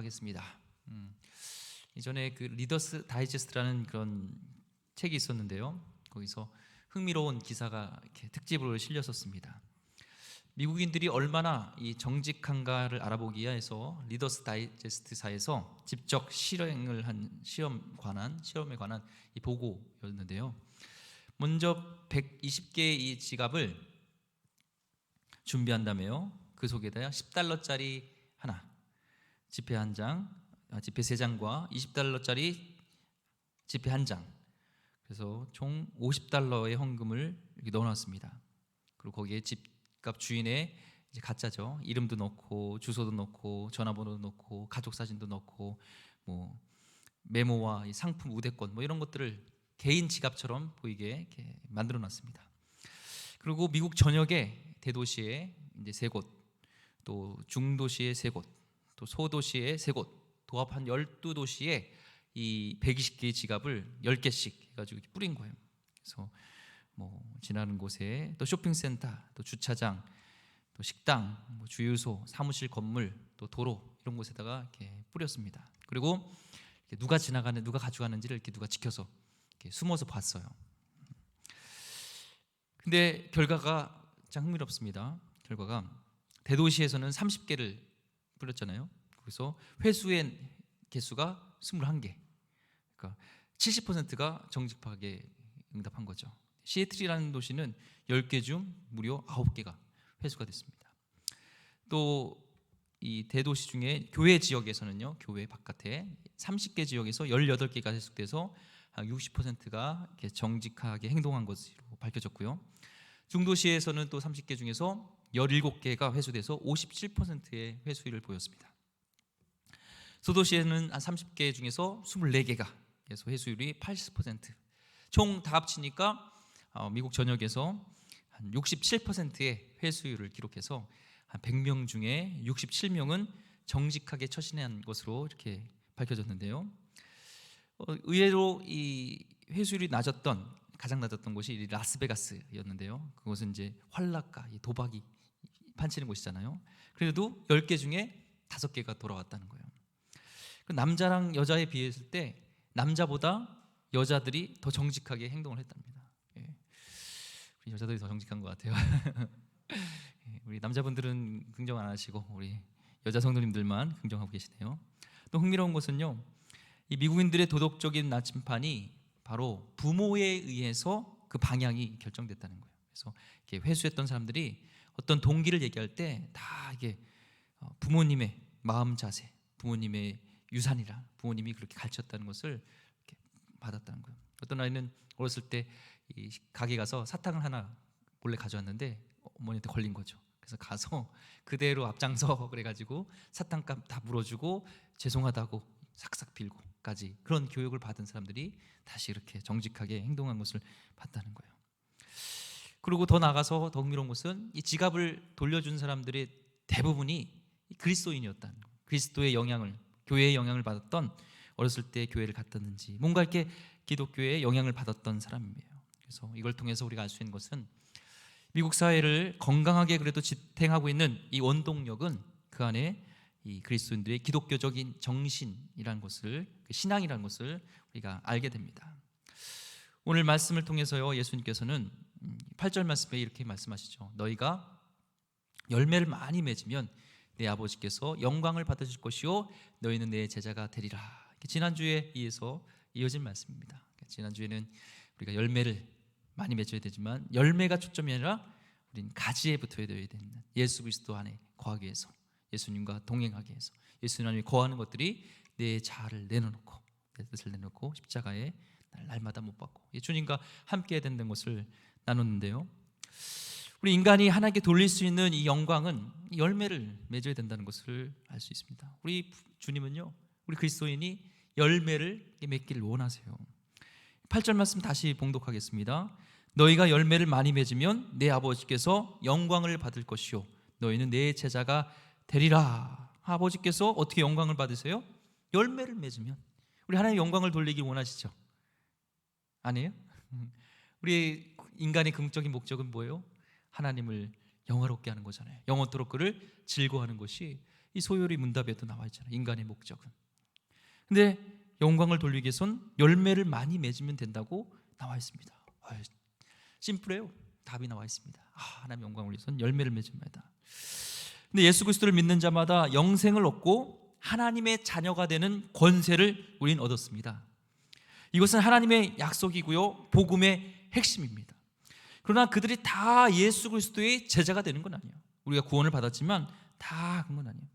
하겠습니다. 이전에 그 리더스 다이제스트라는 그런 책이 있었는데요. 거기서 흥미로운 기사가 이렇게 특집으로 실렸었습니다. 미국인들이 얼마나 이 정직한가를 알아보기 위해서 리더스 다이제스트사에서 직접 실행을 한 시험에 관한 이 보고였는데요. 먼저 120개의 이 지갑을 준비한다며요. 그 속에다 $10짜리 하나, 지폐 한 장, 지폐 3장과 $20짜리 지폐 한 장. 그래서 총 $50의 헌금을 이렇게 넣어놨습니다. 그리고 거기에 집값 주인의 이제 가짜죠. 이름도 넣고 주소도 넣고 전화번호도 넣고 가족 사진도 넣고 뭐 메모와 이 상품 우대권 뭐 이런 것들을 개인 지갑처럼 보이게 이렇게 만들어놨습니다. 그리고 미국 전역의 대도시에 이제 3곳, 또 중도시에 3곳, 또 소도시에 3곳, 도합 한 12도시에 이 120개의 지갑을 10개씩 해가지고 이렇게 뿌린 거예요. 그래서 뭐 지나는 곳에 또 쇼핑센터, 또 주차장, 또 식당, 뭐 주유소, 사무실 건물, 또 도로 이런 곳에다가 이렇게 뿌렸습니다. 그리고 이렇게 누가 가져가는지를 이렇게 누가 지켜서 이렇게 숨어서 봤어요. 근데 결과가 참 흥미롭습니다. 결과가 대도시에서는 30개를 뿌렸잖아요. 그래서 회수의 개수가 21개. 그러니까 70%가 정직하게 응답한 거죠. 시애틀이라는 도시는 10개 중 무려 9개가 회수가 됐습니다. 또 이 대도시 중에 교회 지역에서는요, 교회 바깥에 30개 지역에서 18개가 회수돼서 60%가 정직하게 행동한 것으로 밝혀졌고요. 중도시에서는 또 30개 중에서 17개가 회수돼서 57%의 회수율을 보였습니다. 소도시에는 한 30개 중에서 24개가 그래서 회수율이 80%. 총 다 합치니까 미국 전역에서 한 67%의 회수율을 기록해서 한 100명 중에 67명은 정직하게 처신한 것으로 이렇게 밝혀졌는데요. 의외로 이 회수율이 가장 낮았던 곳이 라스베가스였는데요. 그곳은 이제 활락가, 도박이 판치는 곳이잖아요. 그래도 10개 중에 5개가 돌아왔다는 거예요. 남자랑 여자에 비했을 때 남자보다 여자들이 더 정직하게 행동을 했답니다. 우리 여자들이 더 정직한 것 같아요. 우리 남자분들은 긍정 안 하시고 우리 여자 성도님들만 긍정하고 계시네요. 또 흥미로운 것은요, 이 미국인들의 도덕적인 나침판이 바로 부모에 의해서 그 방향이 결정됐다는 거예요. 그래서 이렇게 회수했던 사람들이 어떤 동기를 얘기할 때 다 이게 부모님의 마음 자세, 부모님의 유산이라 부모님이 그렇게 가르쳤다는 것을 이렇게 받았다는 거예요. 어떤 아이는 어렸을 때 이 가게 가서 사탕을 하나 몰래 가져왔는데 어머니한테 걸린 거죠. 그래서 가서 그대로 앞장서 그래가지고 사탕값 다 물어주고 죄송하다고 싹싹 빌고까지 그런 교육을 받은 사람들이 다시 이렇게 정직하게 행동한 것을 봤다는 거예요. 그리고 더 나가서 더 흥미로운 것은 이 지갑을 돌려준 사람들의 대부분이 그리스도인이었다는 거예요. 그리스도의 영향을, 교회의 영향을 받았던, 어렸을 때 교회를 갔다든지 뭔가 이렇게 기독교의 영향을 받았던 사람이에요. 그래서 이걸 통해서 우리가 알 수 있는 것은 미국 사회를 건강하게 그래도 지탱하고 있는 이 원동력은 그 안에 이 그리스도인들의 기독교적인 정신이라는 것을, 신앙이라는 것을 우리가 알게 됩니다. 오늘 말씀을 통해서요, 예수님께서는 8절 말씀에 이렇게 말씀하시죠. 너희가 열매를 많이 맺으면 내 아버지께서 영광을 받으실 것이요 너희는 내 제자가 되리라. 지난주에 이어서 이어진 말씀입니다. 지난주에는 우리가 열매를 많이 맺어야 되지만 열매가 초점이 아니라 우리는 가지에 붙어야 되는 예수 그리스도 안에 거하기 위해서, 예수님과 동행하기 위해서, 예수님 안에 거하는 것들이 내 자아를 내놓고, 내 뜻을 내놓고 십자가에 날마다 못 박고 주님과 함께 해야 된다는 것을 나눴는데요. 우리 인간이 하나님께 돌릴 수 있는 이 영광은 열매를 맺어야 된다는 것을 알 수 있습니다. 우리 주님은요, 우리 그리스도인이 열매를 맺기를 원하세요. 8절 말씀 다시 봉독하겠습니다. 너희가 열매를 많이 맺으면 내 아버지께서 영광을 받을 것이요 너희는 내 제자가 되리라. 아버지께서 어떻게 영광을 받으세요? 열매를 맺으면. 우리 하나님 영광을 돌리기 원하시죠? 아니에요? 우리 인간의 긍정적인 목적은 뭐예요? 하나님을 영화롭게 하는 거잖아요. 영원토록 그를 즐거워하는 것이 이 소요리 문답에도 나와 있잖아요. 인간의 목적은. 근데 영광을 돌리기 위해선 열매를 많이 맺으면 된다고 나와 있습니다. 심플해요. 답이 나와 있습니다. 하나님의 영광을 위해선 열매를 맺음이다. 근데 예수 그리스도를 믿는 자마다 영생을 얻고 하나님의 자녀가 되는 권세를 우리는 얻었습니다. 이것은 하나님의 약속이고요, 복음의 핵심입니다. 그러나 그들이 다 예수 그리스도의 제자가 되는 건 아니에요. 우리가 구원을 받았지만 다 그런 건 아니에요.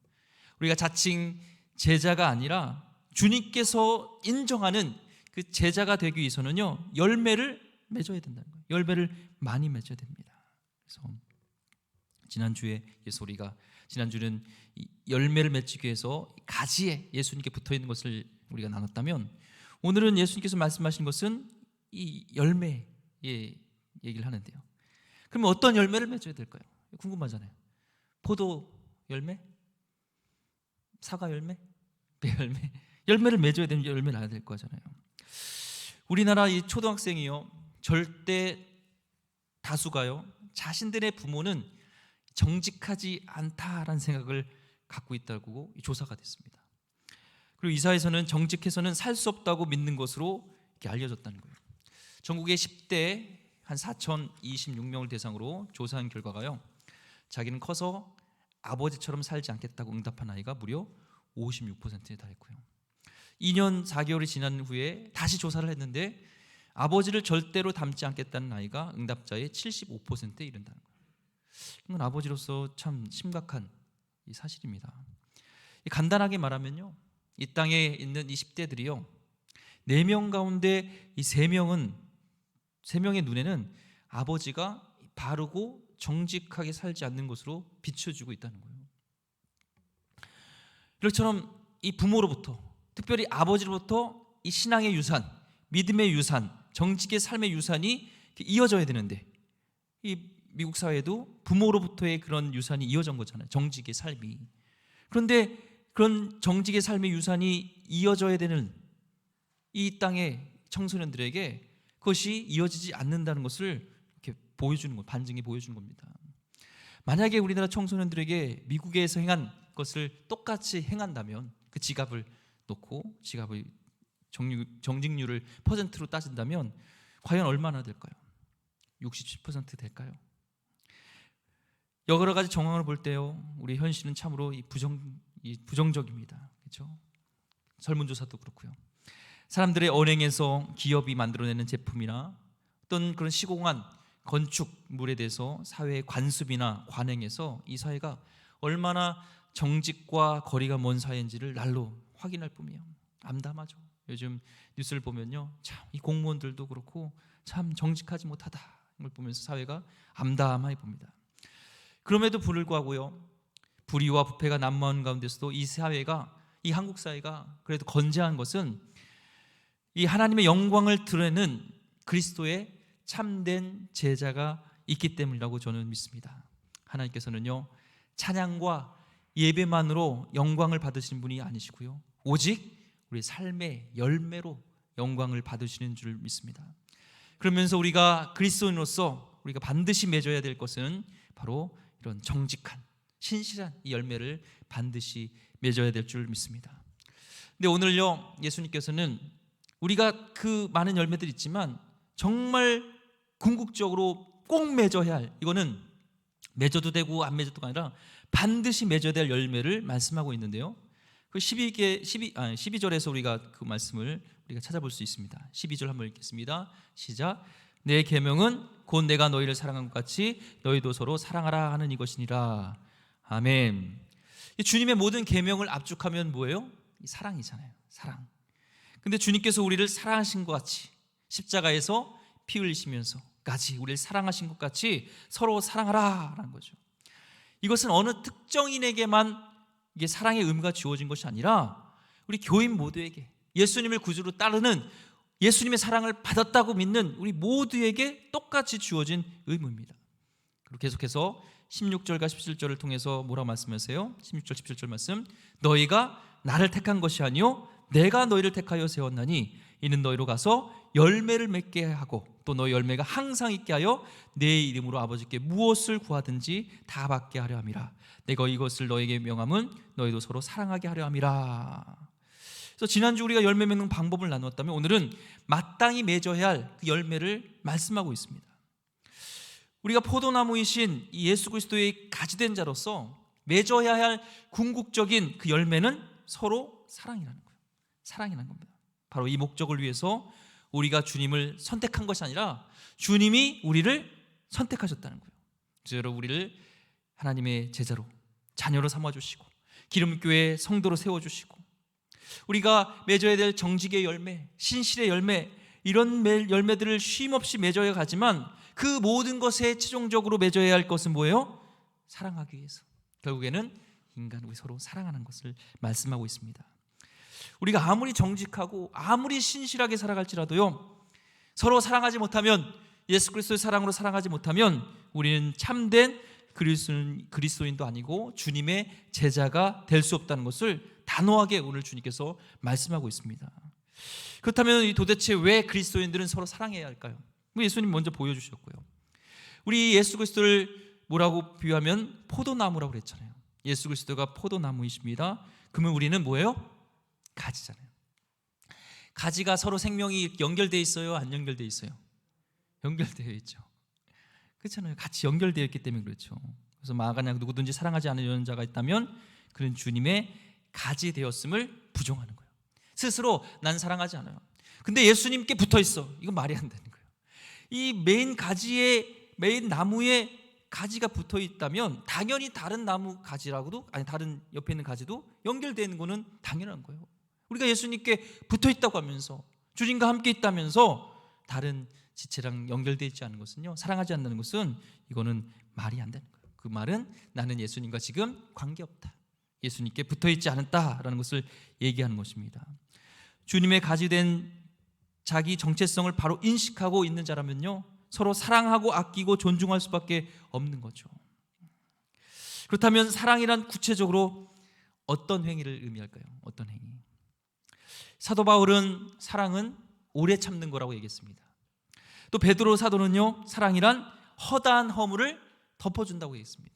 우리가 자칭 제자가 아니라 주님께서 인정하는 그 제자가 되기 위해서는요, 열매를 맺어야 된다는 거예요. 열매를 많이 맺어야 됩니다. 그래서 지난주에 지난주는 열매를 맺기 위해서 가지에 예수님께 붙어있는 것을 우리가 나눴다면, 오늘은 예수님께서 말씀하신 것은 이 열매의 얘기를 하는데요. 그러면 어떤 열매를 맺어야 될까요? 궁금하잖아요. 포도 열매? 사과 열매? 배 열매? 열매를 맺어야 되는 열매를 알아야 될 거잖아요. 우리나라 이 초등학생이요, 절대 다수가요, 자신들의 부모는 정직하지 않다라는 생각을 갖고 있다고 조사가 됐습니다. 그리고 이사에서는 정직해서는 살 수 없다고 믿는 것으로 이렇게 알려졌다는 거예요. 전국의 10대 한 4,026명을 대상으로 조사한 결과가요, 자기는 커서 아버지처럼 살지 않겠다고 응답한 아이가 무려 56%에 달했고요. 2년 4개월이 지난 후에 다시 조사를 했는데 아버지를 절대로 닮지 않겠다는 아이가 응답자의 75%에 이른다는 거예요. 이건 아버지로서 참 심각한 사실입니다. 간단하게 말하면요, 이 땅에 있는 이 10대들이요, 4명 가운데 이 3명의 눈에는 아버지가 바르고 정직하게 살지 않는 것으로 비춰지고 있다는 거예요. 이렇처럼 이 부모로부터, 특별히 아버지로부터 이 신앙의 유산, 믿음의 유산, 정직의 삶의 유산이 이어져야 되는데, 이 미국 사회도 부모로부터의 그런 유산이 이어진 거잖아요. 정직의 삶이. 그런데 그런 정직의 삶의 유산이 이어져야 되는 이 땅의 청소년들에게 그것이 이어지지 않는다는 것을 이렇게 보여주는 것, 반증이 보여주는 겁니다. 만약에 우리나라 청소년들에게 미국에서 행한 것을 똑같이 행한다면, 그 지갑을 놓고 지갑의 정직률을 퍼센트로 따진다면 과연 얼마나 될까요? 67% 될까요? 여러 가지 정황을 볼 때요, 우리 현실은 참으로 부정적입니다. 그렇죠? 설문조사도 그렇고요. 사람들의 언행에서 기업이 만들어내는 제품이나 어떤 그런 시공한 건축물에 대해서 사회의 관습이나 관행에서 이 사회가 얼마나 정직과 거리가 먼 사회인지를 날로 확인할 뿐이에요. 암담하죠. 요즘 뉴스를 보면요, 참 이 공무원들도 그렇고 참 정직하지 못하다, 이걸 보면서 사회가 암담하게 봅니다. 그럼에도 불구하고요, 불의와 부패가 난무하는 가운데서도 이 사회가, 이 한국 사회가 그래도 건재한 것은 이 하나님의 영광을 드러내는 그리스도의 참된 제자가 있기 때문이라고 저는 믿습니다. 하나님께서는요, 찬양과 예배만으로 영광을 받으시는 분이 아니시고요, 오직 우리 삶의 열매로 영광을 받으시는 줄 믿습니다. 그러면서 우리가 그리스도인으로서 우리가 반드시 맺어야 될 것은 바로 이런 정직한, 신실한 이 열매를 반드시 맺어야 될 줄 믿습니다. 근데 오늘요, 예수님께서는 우리가 그 많은 열매들이 있지만 정말 궁극적으로 꼭 맺어야 할, 이거는 맺어도 되고 안 맺어도가 아니라 반드시 맺어야 될 열매를 말씀하고 있는데요, 그 12절에서 우리가 그 말씀을 우리가 찾아볼 수 있습니다. 12절 한번 읽겠습니다. 시작. 내 계명은 곧 내가 너희를 사랑한 것 같이 너희도 서로 사랑하라 하는 이것이니라. 아멘. 주님의 모든 계명을 압축하면 뭐예요? 사랑이잖아요. 사랑. 근데 주님께서 우리를 사랑하신 것 같이, 십자가에서 피 흘리시면서까지 우리를 사랑하신 것 같이 서로 사랑하라라는 거죠. 이것은 어느 특정인에게만 이게 사랑의 의무가 주어진 것이 아니라 우리 교인 모두에게, 예수님을 구주로 따르는, 예수님의 사랑을 받았다고 믿는 우리 모두에게 똑같이 주어진 의무입니다. 그리고 계속해서 16절과 17절을 통해서 뭐라고 말씀하세요? 16절 17절 말씀. 너희가 나를 택한 것이 아니요 내가 너희를 택하여 세웠나니 이는 너희로 가서 열매를 맺게 하고 또 너희 열매가 항상 있게 하여 내 이름으로 아버지께 무엇을 구하든지 다 받게 하려 함이라. 내가 이것을 너에게 명함은 너희도 서로 사랑하게 하려 함이라. 그래서 지난주 우리가 열매 맺는 방법을 나누었다면 오늘은 마땅히 맺어야 할 그 열매를 말씀하고 있습니다. 우리가 포도나무이신 이 예수 그리스도의 가지된 자로서 맺어야 할 궁극적인 그 열매는 서로 사랑이라는 거예요. 사랑이라는 겁니다. 바로 이 목적을 위해서 우리가 주님을 선택한 것이 아니라 주님이 우리를 선택하셨다는 거예요. 그래서 우리를 하나님의 제자로 자녀로 삼아주시고 기름교회 성도로 세워주시고 우리가 맺어야 될 정직의 열매, 신실의 열매, 이런 열매들을 쉼없이 맺어야 가지만 그 모든 것에 최종적으로 맺어야 할 것은 뭐예요? 사랑하기 위해서. 결국에는 인간 우리 서로 사랑하는 것을 말씀하고 있습니다. 우리가 아무리 정직하고 아무리 신실하게 살아갈지라도요, 서로 사랑하지 못하면, 예수 그리스도의 사랑으로 사랑하지 못하면 우리는 참된 그리스도인도 아니고 주님의 제자가 될 수 없다는 것을 단호하게 오늘 주님께서 말씀하고 있습니다. 그렇다면 도대체 왜 그리스도인들은 서로 사랑해야 할까요? 예수님 먼저 보여주셨고요. 우리 예수 그리스도를 뭐라고 비유하면 포도나무라고 그랬잖아요. 예수 그리스도가 포도나무이십니다. 그러면 우리는 뭐예요? 가지잖아요. 가지가 서로 생명이 연결되어 있어요? 안 연결되어 있어요? 연결되어 있죠. 그렇잖아요. 같이 연결되어 있기 때문에 그렇죠. 그래서 만약 누구든지 사랑하지 않는 자가 있다면 그는 주님의 가지 되었음을 부정하는 거예요. 스스로 난 사랑하지 않아요. 근데 예수님께 붙어 있어. 이건 말이 안 되는 거예요. 이 메인 나무에 가지가 붙어 있다면 당연히 다른 나무 가지라고도, 아니 다른 옆에 있는 가지도 연결되는 거는 당연한 거예요. 우리가 예수님께 붙어 있다고 하면서 주님과 함께 있다면서 다른 지체랑 연결되어 있지 않은 것은요, 사랑하지 않는 것은 이거는 말이 안 되는 거예요. 그 말은 나는 예수님과 지금 관계없다, 예수님께 붙어 있지 않았다라는 것을 얘기하는 것입니다. 주님의 가지된 자기 정체성을 바로 인식하고 있는 자라면요, 서로 사랑하고 아끼고 존중할 수밖에 없는 거죠. 그렇다면 사랑이란 구체적으로 어떤 행위를 의미할까요? 어떤 행위? 사도 바울은 사랑은 오래 참는 거라고 얘기했습니다. 또 베드로 사도는요, 사랑이란 허다한 허물을 덮어준다고 얘기했습니다.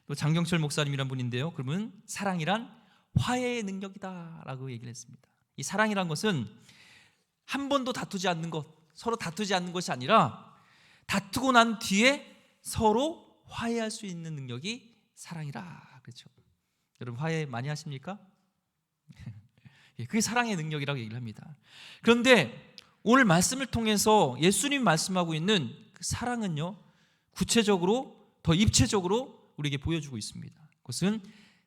또 장경철 목사님이란 분인데요, 그러면 사랑이란 화해의 능력이다라고 얘기를 했습니다. 이 사랑이란 것은 한 번도 다투지 않는 것, 서로 다투지 않는 것이 아니라 다투고 난 뒤에 서로 화해할 수 있는 능력이 사랑이라. 그렇죠? 여러분 화해 많이 하십니까? 그게 사랑의 능력이라고 얘기를 합니다. 그런데 오늘 말씀을 통해서 예수님이 말씀하고 있는 그 사랑은요, 구체적으로 더 입체적으로 우리에게 보여주고 있습니다. 그것은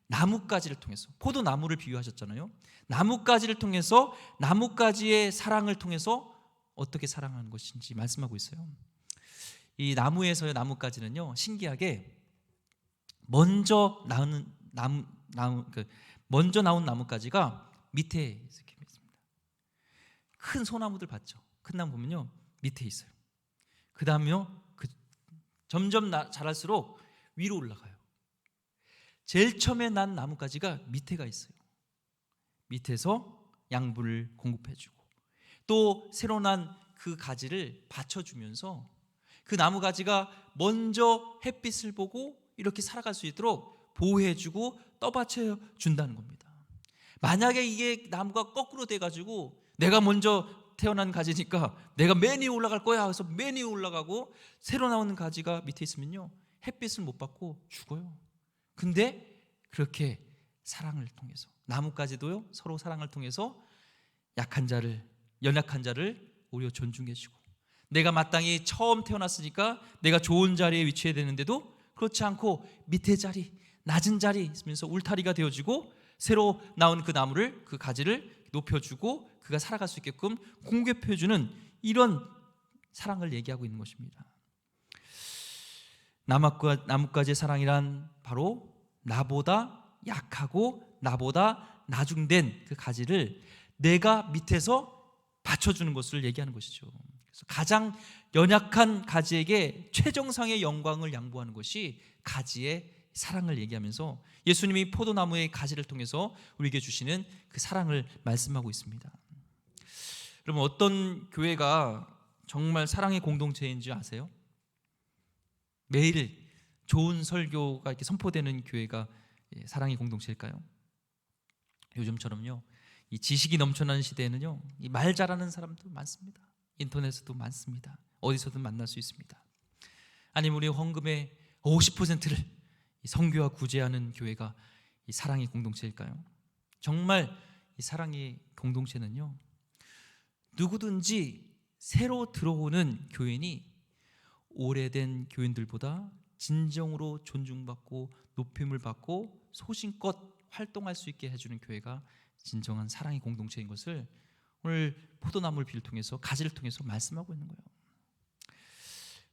나뭇가지를 통해서, 포도나무를 비유하셨잖아요. 나뭇가지를 통해서, 나뭇가지의 사랑을 통해서 어떻게 사랑하는 것인지 말씀하고 있어요. 이 나무에서의 나뭇가지는요, 신기하게 먼저 나온 나뭇가지가 밑에 이렇게 있습니다. 큰 소나무들 봤죠? 큰 나무 보면요, 밑에 있어요. 그 다음에요, 점점 자랄수록 위로 올라가요. 제일 처음에 난 나뭇가지가 밑에가 있어요. 밑에서 양분을 공급해주고 또 새로 난 그 가지를 받쳐주면서 그 나무가지가 먼저 햇빛을 보고 이렇게 살아갈 수 있도록 보호해주고 떠받쳐 준다는 겁니다. 만약에 이게 나무가 거꾸로 돼가지고 내가 먼저 태어난 가지니까 내가 맨 위에 올라갈 거야 해서 맨 위에 올라가고 새로 나오는 가지가 밑에 있으면요, 햇빛을 못 받고 죽어요. 근데 그렇게 사랑을 통해서, 나뭇가지도요, 서로 사랑을 통해서 약한 자를, 연약한 자를 오히려 존중해주고, 내가 마땅히 처음 태어났으니까 내가 좋은 자리에 위치해야 되는데도 그렇지 않고 밑에 자리, 낮은 자리 있으면서 울타리가 되어지고 새로 나온 그 나무를, 그 가지를 높여주고 그가 살아갈 수 있게끔 공급해주는 이런 사랑을 얘기하고 있는 것입니다. 나뭇가지의 사랑이란 바로 나보다 약하고 나보다 나중된 그 가지를 내가 밑에서 받쳐주는 것을 얘기하는 것이죠. 그래서 가장 연약한 가지에게 최정상의 영광을 양보하는 것이 가지의 사랑을 얘기하면서 예수님이 포도나무의 가지를 통해서 우리에게 주시는 그 사랑을 말씀하고 있습니다. 여러분, 어떤 교회가 정말 사랑의 공동체인지 아세요? 매일 좋은 설교가 이렇게 선포되는 교회가 사랑의 공동체일까요? 요즘처럼요, 이 지식이 넘쳐나는 시대에는요, 이 말 잘하는 사람도 많습니다. 인터넷에도 많습니다. 어디서든 만날 수 있습니다. 아니면 우리 헌금의 50%를 선교와 구제하는 교회가 이 사랑의 공동체일까요? 정말 이 사랑의 공동체는요, 누구든지 새로 들어오는 교인이 오래된 교인들보다 진정으로 존중받고 높임을 받고 소신껏 활동할 수 있게 해주는 교회가 진정한 사랑의 공동체인 것을 오늘 포도나무를 비를 통해서, 가지를 통해서 말씀하고 있는 거예요.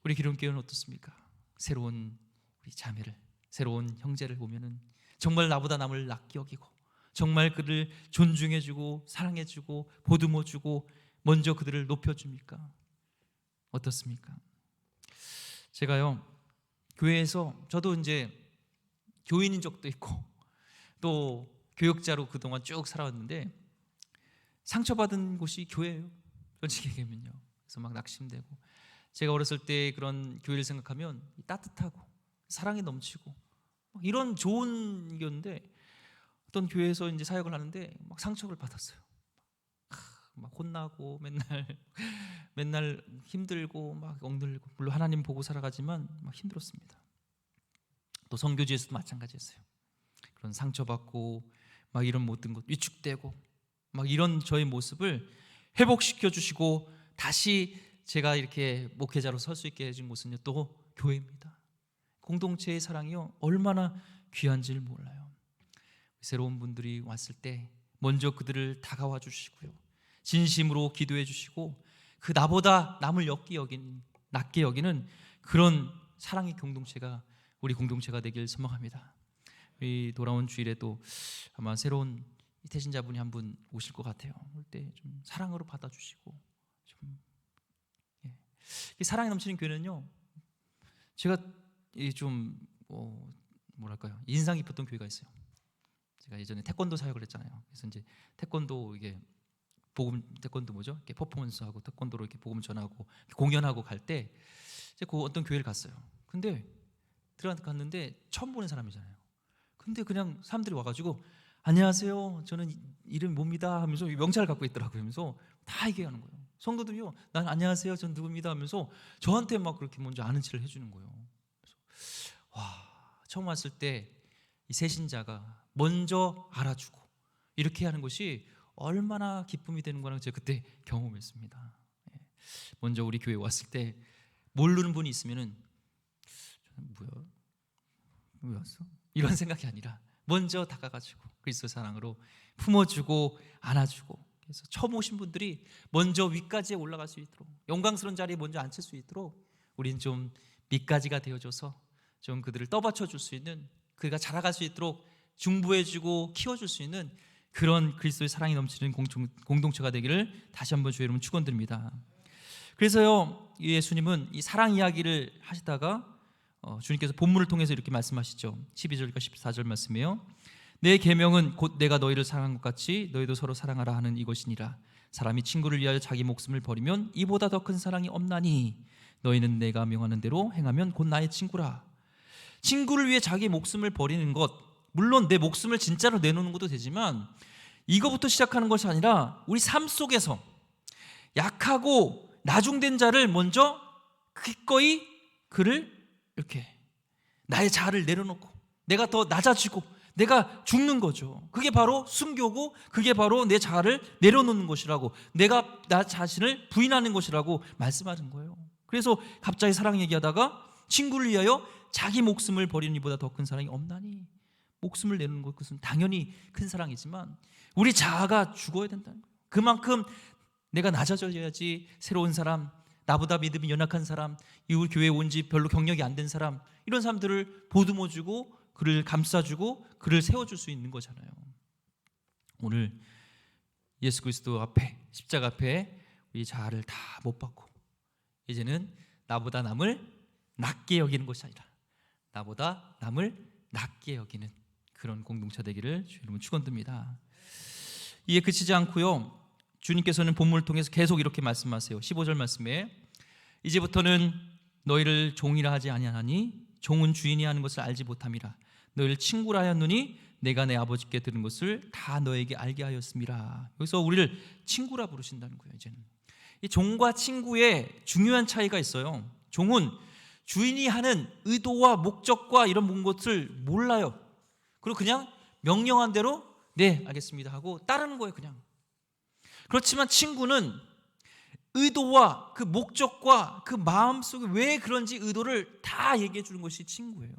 우리 기름교회는 어떻습니까? 새로운 우리 자매를, 새로운 형제를 보면은 정말 나보다 남을 낫게 여기고, 정말 그들을 존중해주고 사랑해주고 보듬어주고 먼저 그들을 높여줍니까? 어떻습니까? 제가요, 교회에서 저도 이제 교인인 적도 있고 또 교역자로 그동안 쭉 살아왔는데 상처받은 곳이 교회예요. 솔직히 얘기하면요. 그래서 막 낙심되고, 제가 어렸을 때 그런 교회를 생각하면 따뜻하고 사랑이 넘치고 이런 좋은 교회인데, 어떤 교회에서 이제 사역을 하는데 막 상처를 받았어요. 막 혼나고 맨날 힘들고 막 엉들고, 물론 하나님 보고 살아가지만 막 힘들었습니다. 또 선교지에서도 마찬가지였어요. 그런 상처받고 막 이런 모든 것, 위축되고 막 이런 저의 모습을 회복시켜 주시고 다시 제가 이렇게 목회자로 설 수 있게 해준 곳은요, 또 교회입니다. 공동체의 사랑이요, 얼마나 귀한지를 몰라요. 새로운 분들이 왔을 때 먼저 그들을 다가와 주시고요, 진심으로 기도해 주시고 그 나보다 남을 낮게 여기는 그런 사랑의 공동체가 우리 공동체가 되길 소망합니다. 우리 돌아온 주일에도 아마 새로운 태신자분이 한 분 오실 것 같아요. 올 때 좀 사랑으로 받아주시고, 좀 사랑이 넘치는 교회는요, 제가 좀 뭐랄까요, 인상 깊었던 교회가 있어요. 제가 예전에 태권도 사역을 했잖아요. 그래서 이제 태권도 이게 복음, 태권도 뭐죠? 이렇게 퍼포먼스하고 태권도로 이렇게 복음 전하고 공연하고 갈 때 이제 그 어떤 교회를 갔어요. 근데 들어갔는데 처음 보는 사람이잖아요. 근데 그냥 사람들이 와가지고 안녕하세요, 저는 이름이 뭡니다 하면서 명찰을 갖고 있더라고요. 하면서 다 얘기하는 거예요. 성도들이요, 난 안녕하세요, 전 누구입니다 하면서 저한테 막 그렇게 먼저 아는 체를 해주는 거예요. 그래서 와, 처음 왔을 때 이 새신자가 먼저 알아주고 이렇게 하는 것이 얼마나 기쁨이 되는 거라고 제가 그때 경험했습니다. 먼저 우리 교회 왔을 때 모르는 분이 있으면은 뭐야, 왜 왔어? 이런 생각이 아니라 먼저 다가가지고 그리스도 사랑으로 품어주고 안아주고, 그래서 처음 오신 분들이 먼저 위까지에 올라갈 수 있도록, 영광스러운 자리에 먼저 앉힐 수 있도록 우린 좀 밑가지가 되어줘서 좀 그들을 떠받쳐 줄 수 있는, 그가 자라갈 수 있도록 중보해주고 키워줄 수 있는 그런 그리스도의 사랑이 넘치는 공동체가 되기를 다시 한번 주의 이름으로 축원드립니다. 그래서요, 예수님은 이 사랑 이야기를 하시다가 주님께서 본문을 통해서 이렇게 말씀하시죠. 12절과 14절 말씀이에요. 내 계명은 곧 내가 너희를 사랑한 것 같이 너희도 서로 사랑하라 하는 이것이니라. 사람이 친구를 위하여 자기 목숨을 버리면 이보다 더 큰 사랑이 없나니 너희는 내가 명하는 대로 행하면 곧 나의 친구라. 친구를 위해 자기 목숨을 버리는 것, 물론 내 목숨을 진짜로 내놓는 것도 되지만 이거부터 시작하는 것이 아니라 우리 삶 속에서 약하고 나중된 자를 먼저 기꺼이 그를 이렇게 나의 자아를 내려놓고 내가 더 낮아지고 내가 죽는 거죠. 그게 바로 순교고 그게 바로 내 자아를 내려놓는 것이라고, 내가 나 자신을 부인하는 것이라고 말씀하는 거예요. 그래서 갑자기 사랑 얘기하다가 친구를 위하여 자기 목숨을 버리는 이보다 더 큰 사랑이 없나니, 목숨을 내놓는 것은 당연히 큰 사랑이지만 우리 자아가 죽어야 된다는 거예요. 그만큼 내가 낮아져야지 새로운 사람, 나보다 믿음이 연약한 사람, 이웃 교회에 온 지 별로 경력이 안 된 사람, 이런 사람들을 보듬어주고 그를 감싸주고 그를 세워줄 수 있는 거잖아요. 오늘 예수 그리스도 앞에, 십자가 앞에 우리 자아를 다 못 받고 이제는 나보다 남을 낮게 여기는 것이 아니라 나보다 남을 낮게 여기는 그런 공동체 되기를 주의 이름으로 축원드립니다. 이에 그치지 않고요, 주님께서는 본문을 통해서 계속 이렇게 말씀하세요. 15절 말씀에 이제부터는 너희를 종이라 하지 아니하니 종은 주인이 하는 것을 알지 못함이라. 너희를 친구라 하였노니 내가 내 아버지께 들은 것을 다 너에게 알게 하였음이라. 여기서 우리를 친구라 부르신다는 거예요. 이제는 이 종과 친구의 중요한 차이가 있어요. 종은 주인이 하는 의도와 목적과 이런 것을 몰라요. 그리고 그냥 명령한 대로 네 알겠습니다 하고 따르는 거예요. 그냥. 그렇지만 친구는 의도와 그 목적과 그 마음속에 왜 그런지 의도를 다 얘기해 주는 것이 친구예요.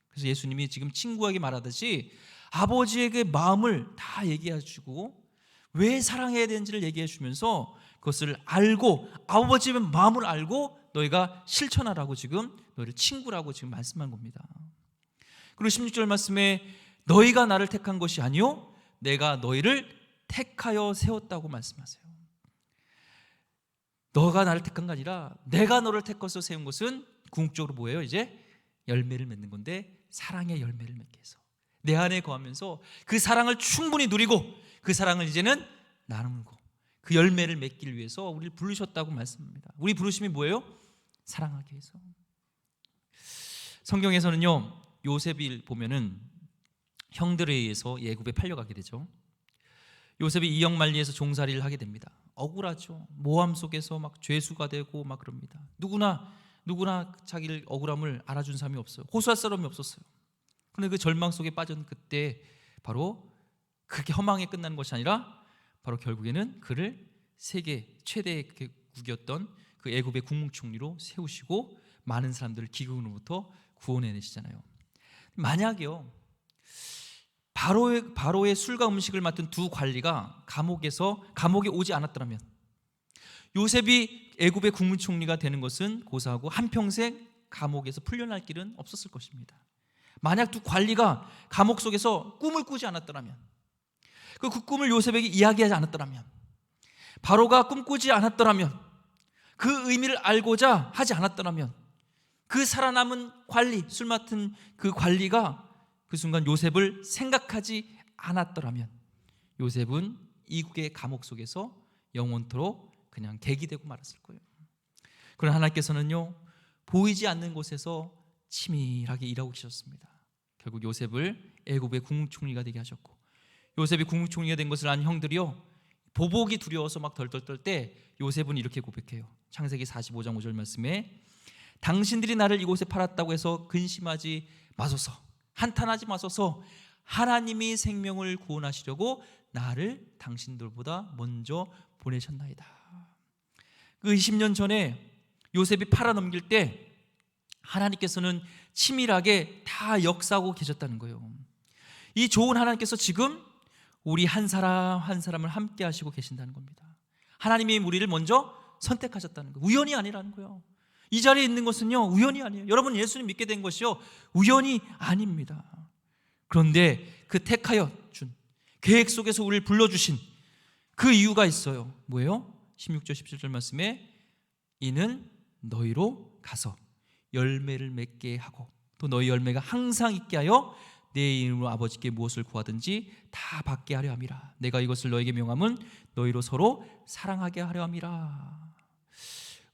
그래서 예수님이 지금 친구에게 말하듯이 아버지에게 마음을 다 얘기해 주고 왜 사랑해야 되는지를 얘기해 주면서 그것을 알고 아버지의 마음을 알고 너희가 실천하라고 지금 너희를 친구라고 지금 말씀한 겁니다. 그리고 16절 말씀에 너희가 나를 택한 것이 아니요 내가 너희를 택하여 세웠다고 말씀하세요. 너가 나를 택한 게 아니라 내가 너를 택해서 세운 것은 궁극적으로 뭐예요? 이제 열매를 맺는 건데 사랑의 열매를 맺게 해서 내 안에 거하면서 그 사랑을 충분히 누리고 그 사랑을 이제는 나누고 그 열매를 맺기 위해서 우리를 부르셨다고 말씀합니다. 우리 부르심이 뭐예요? 사랑하기 위해서. 성경에서는요 요셉을 보면은 형들에 의해서 예굽에 팔려가게 되죠. 요셉이 이역만리에서 종살이를 하게 됩니다. 억울하죠. 모함 속에서 막 죄수가 되고 막 그럽니다. 누구나 자기를 억울함을 알아준 사람이 없어요. 호소할 사람이 없었어요. 그런데 그 절망 속에 빠진 그때 바로 그렇게 허망에 끝나는 것이 아니라 바로 결국에는 그를 세계 최대의 국이었던 그 애굽의 국무총리로 세우시고 많은 사람들을 기근으로부터 구원해내시잖아요. 만약에요 바로의 술과 음식을 맡은 두 관리가 감옥에 오지 않았더라면 요셉이 애굽의 국무총리가 되는 것은 고사하고 한평생 감옥에서 풀려날 길은 없었을 것입니다. 만약 두 관리가 감옥 속에서 꿈을 꾸지 않았더라면 그 꿈을 요셉에게 이야기하지 않았더라면 바로가 꿈꾸지 않았더라면 그 의미를 알고자 하지 않았더라면 그 살아남은 관리, 술 맡은 그 관리가 그 순간 요셉을 생각하지 않았더라면 요셉은 이국의 감옥 속에서 영원토록 그냥 객이되고 말았을 거예요. 그러나 하나님께서는요 보이지 않는 곳에서 치밀하게 일하고 계셨습니다. 결국 요셉을 애굽의 국무총리가 되게 하셨고 요셉이 국무총리가 된 것을 안 형들이요 보복이 두려워서 막 덜덜 떨 때 요셉은 이렇게 고백해요. 창세기 45장 5절 말씀에 당신들이 나를 이곳에 팔았다고 해서 근심하지 마소서, 한탄하지 마소서. 하나님이 생명을 구원하시려고 나를 당신들보다 먼저 보내셨나이다. 그 20년 전에 요셉이 팔아넘길 때 하나님께서는 치밀하게 다 역사하고 계셨다는 거예요. 이 좋은 하나님께서 지금 우리 한 사람 한 사람을 함께 하시고 계신다는 겁니다. 하나님이 우리를 먼저 선택하셨다는 거예요. 우연이 아니라는 거예요. 이 자리에 있는 것은요 우연이 아니에요. 여러분 예수님 믿게 된 것이요 우연이 아닙니다. 그런데 그 택하여 준 계획 속에서 우리를 불러주신 그 이유가 있어요. 뭐예요? 16절 17절 말씀에 이는 너희로 가서 열매를 맺게 하고 또 너희 열매가 항상 있게 하여 내 이름으로 아버지께 무엇을 구하든지 다 받게 하려 함이라. 내가 이것을 너에게 명함은 너희로 서로 사랑하게 하려 함이라.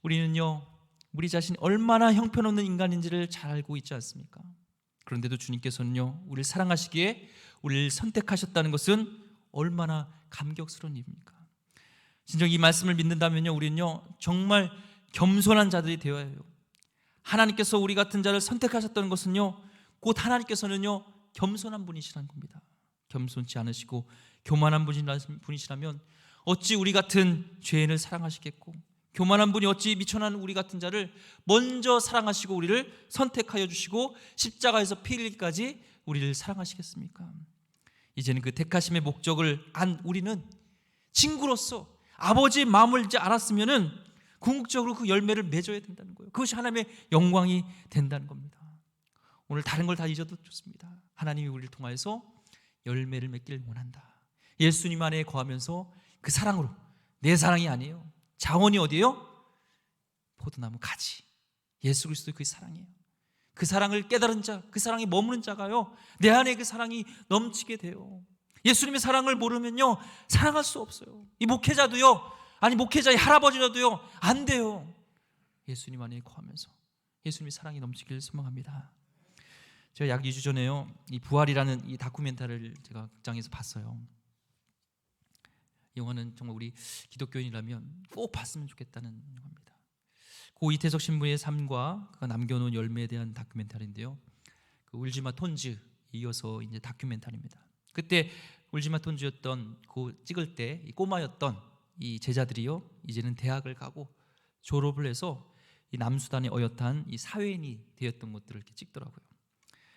우리는요 우리 자신이 얼마나 형편없는 인간인지를 잘 알고 있지 않습니까? 그런데도 주님께서는요 우리를 사랑하시기에 우리를 선택하셨다는 것은 얼마나 감격스러운 일입니까? 진정 이 말씀을 믿는다면요 우리는요 정말 겸손한 자들이 되어야 해요. 하나님께서 우리 같은 자를 선택하셨다는 것은요 곧 하나님께서는요 겸손한 분이시라는 겁니다. 겸손치 않으시고 교만한 분이시라면 어찌 우리 같은 죄인을 사랑하시겠고 교만한 분이 어찌 미천한 우리 같은 자를 먼저 사랑하시고 우리를 선택하여 주시고 십자가에서 피 흘리기까지 우리를 사랑하시겠습니까? 이제는 그 택하심의 목적을 안 우리는 친구로서 아버지의 마음을 이제 알았으면은 궁극적으로 그 열매를 맺어야 된다는 거예요. 그것이 하나님의 영광이 된다는 겁니다. 오늘 다른 걸 다 잊어도 좋습니다. 하나님이 우리를 통하여서 열매를 맺기를 원한다. 예수님 안에 거하면서 그 사랑으로 내 사랑이 아니에요. 자원이 어디예요? 포도나무 가지. 예수 그리스도의 그 사랑이에요. 그 사랑을 깨달은 자, 그 사랑이 머무는 자가요 내 안에 그 사랑이 넘치게 돼요. 예수님의 사랑을 모르면요, 사랑할 수 없어요. 이 목회자도요, 아니 목회자의 할아버지라도요, 안 돼요. 예수님 안에 거하면서 예수님의 사랑이 넘치기를 소망합니다. 제가 약 2주 전에요, 이 부활이라는 이 다큐멘터리를 제가 극장에서 봤어요. 이 영화는 정말 우리 기독교인이라면 꼭 봤으면 좋겠다는 영화입니다. 고 이태석 신부의 삶과 그가 남겨놓은 열매에 대한 다큐멘터리인데요, 그 울지마 톤즈 이어서 이제 다큐멘터리입니다. 그때 울지마 톤즈였던 그 찍을 때 이 꼬마였던 이 제자들이요, 이제는 대학을 가고 졸업을 해서 이 남수단의 어엿한 이 사회인이 되었던 것들을 이렇게 찍더라고요.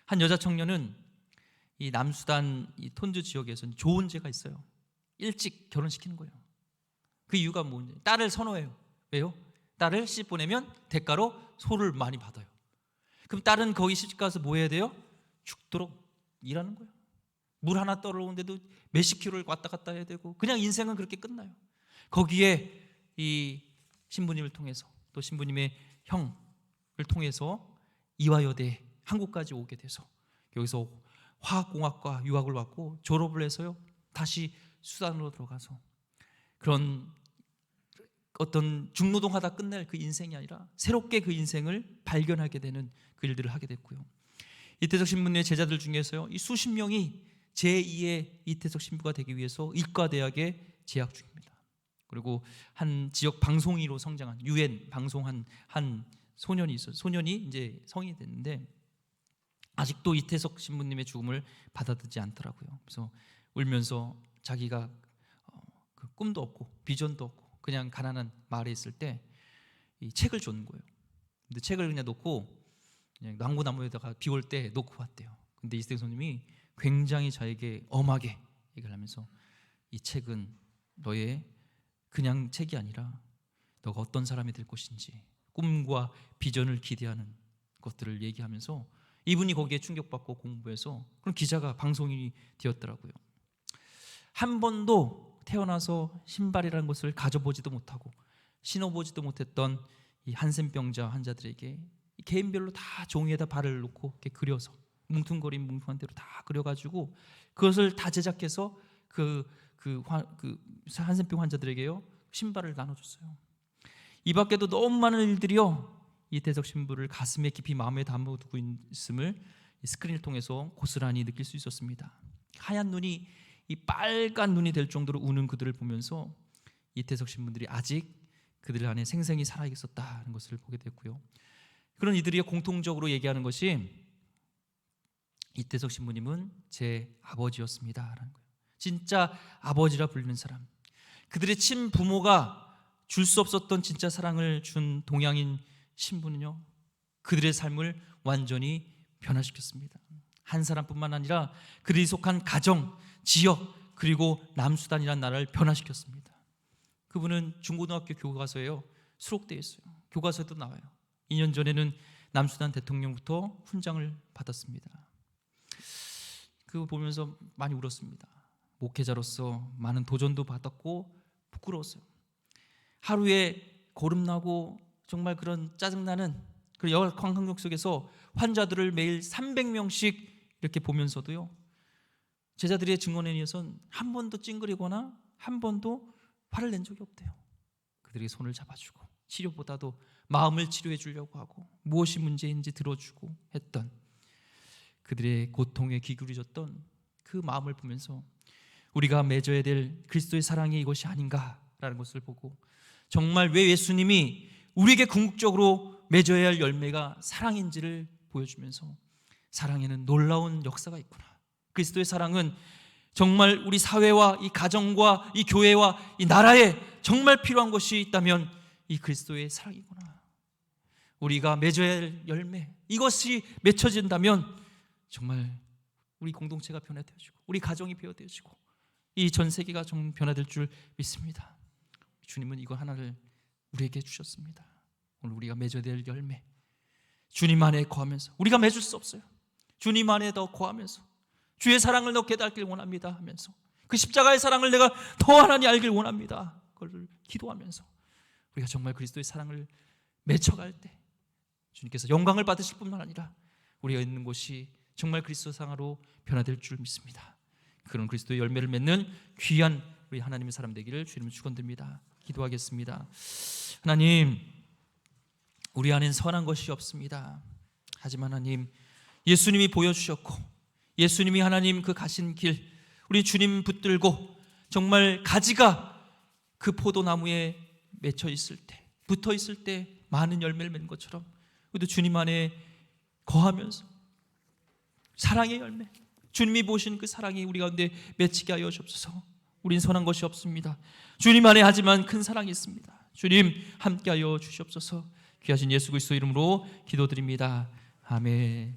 한 여자 청년은 이 남수단 이 톤즈 지역에서 좋은 죄가 있어요. 일찍 결혼시키는 거예요. 그 이유가 뭔지, 딸을 선호해요. 왜요? 딸을 시집 보내면 대가로 소를 많이 받아요. 그럼 딸은 거기 시집 가서 뭐 해야 돼요? 죽도록 일하는 거예요. 물 하나 떨어오는데도 몇십 킬로를 왔다 갔다 해야 되고, 그냥 인생은 그렇게 끝나요. 거기에 이 신부님을 통해서, 또 신부님의 형을 통해서 이화여대 한국까지 오게 돼서 여기서 화학공학과 유학을 왔고 졸업을 해서요, 다시 수단으로 들어가서 그런 어떤 중노동하다 끝낼 그 인생이 아니라 새롭게 그 인생을 발견하게 되는 그 일들을 하게 됐고요. 이태석 신부님의 제자들 중에서요, 이 수십 명이 제2의 이태석 신부가 되기 위해서 의과대학에 재학 중입니다. 그리고 한 지역 방송인으로 성장한, UN 방송한 한 소년이 있어요. 소년이 이제 성인이 됐는데 아직도 이태석 신부님의 죽음을 받아들이지 않더라고요. 그래서 울면서 자기가 그 꿈도 없고 비전도 없고 그냥 가난한 마을에 있을 때 이 책을 줬는 거예요. 근데 책을 그냥 놓고 그냥 망고나무에다가 비 올 때 놓고 왔대요. 근데 이태석 선생님이 굉장히 자에게 엄하게 얘기를 하면서, 이 책은 너의 그냥 책이 아니라 너가 어떤 사람이 될 것인지 꿈과 비전을 기대하는 것들을 얘기하면서 이분이 거기에 충격받고 공부해서 그런 기자가 방송인이 되었더라고요. 한 번도 태어나서 신발이라는 것을 가져보지도 못하고 신어보지도 못했던 이 한센병자 환자들에게 개인별로 다 종이에다 발을 놓고 이렇게 그려서 뭉퉁거린 뭉퉁한 대로 다 그려가지고 그것을 다 제작해서 그 한센병 환자들에게요 신발을 나눠줬어요. 이 밖에도 너무 많은 일들이요, 이태석 신부를 가슴에 깊이 마음에 담아두고 있음을 스크린을 통해서 고스란히 느낄 수 있었습니다. 하얀 눈이 이 빨간 눈이 될 정도로 우는 그들을 보면서 이태석 신부들이 아직 그들 안에 생생히 살아있었다는 것을 보게 됐고요. 그런 이들이 공통적으로 얘기하는 것이 이태석 신부님은 제 아버지였습니다라는 거예요. 진짜 아버지라 불리는 사람, 그들의 친부모가 줄 수 없었던 진짜 사랑을 준 동양인 신부는요, 그들의 삶을 완전히 변화시켰습니다. 한 사람뿐만 아니라 그들이 속한 가정, 지역, 그리고 남수단이라는 나라를 변화시켰습니다. 그분은 중고등학교 교과서에요 수록되어 있어요. 교과서에도 나와요. 2년 전에는 남수단 대통령부터 훈장을 받았습니다. 그거 보면서 많이 울었습니다. 목회자로서 많은 도전도 받았고 부끄러웠어요. 하루에 거름나고 정말 그런 짜증나는 그 열악한 환경 속에서 환자들을 매일 300명씩 이렇게 보면서도요, 제자들의 증언에 의해서는 한 번도 찡그리거나 한 번도 화를 낸 적이 없대요. 그들이 손을 잡아주고 치료보다도 마음을 치료해 주려고 하고 무엇이 문제인지 들어주고 했던 그들의 고통에 귀 기울여졌던 그 마음을 보면서 우리가 맺어야 될 그리스도의 사랑이 이것이 아닌가라는 것을 보고, 정말 왜 예수님이 우리에게 궁극적으로 맺어야 할 열매가 사랑인지를 보여주면서 사랑에는 놀라운 역사가 있구나, 그리스도의 사랑은 정말 우리 사회와 이 가정과 이 교회와 이 나라에 정말 필요한 것이 있다면 이 그리스도의 사랑이구나, 우리가 맺어야 할 열매 이것이 맺혀진다면 정말 우리 공동체가 변화되어지고 우리 가정이 변화되어지고 이 전 세계가 좀 변화될 줄 믿습니다. 주님은 이거 하나를 우리에게 주셨습니다. 오늘 우리가 맺어야 될 열매, 주님 안에 거하면서 우리가 맺을 수 없어요. 주님 안에 더 거하면서 주의 사랑을 더 깨닫길 원합니다 하면서 그 십자가의 사랑을 내가 더 하나님 알길 원합니다, 그걸 기도하면서 우리가 정말 그리스도의 사랑을 맺혀갈 때 주님께서 영광을 받으실 뿐만 아니라 우리가 있는 곳이 정말 그리스도 상으로 변화될 줄 믿습니다. 그런 그리스도의 열매를 맺는 귀한 우리 하나님의 사람 되기를 주님을 축원드립니다. 기도하겠습니다. 하나님, 우리 안엔 선한 것이 없습니다. 하지만 하나님, 예수님이 보여주셨고 예수님이 하나님 그 가신 길, 우리 주님 붙들고 정말 가지가 그 포도나무에 맺혀 있을 때, 붙어 있을 때 많은 열매를 맺는 것처럼 우리도 주님 안에 거하면서 사랑의 열매, 주님이 보신 그 사랑이 우리 가운데 맺히게 하여 주옵소서. 우린 선한 것이 없습니다. 주님 안에 하지만 큰 사랑이 있습니다. 주님 함께하여 주시옵소서. 귀하신 예수 그리스도 이름으로 기도드립니다. 아멘.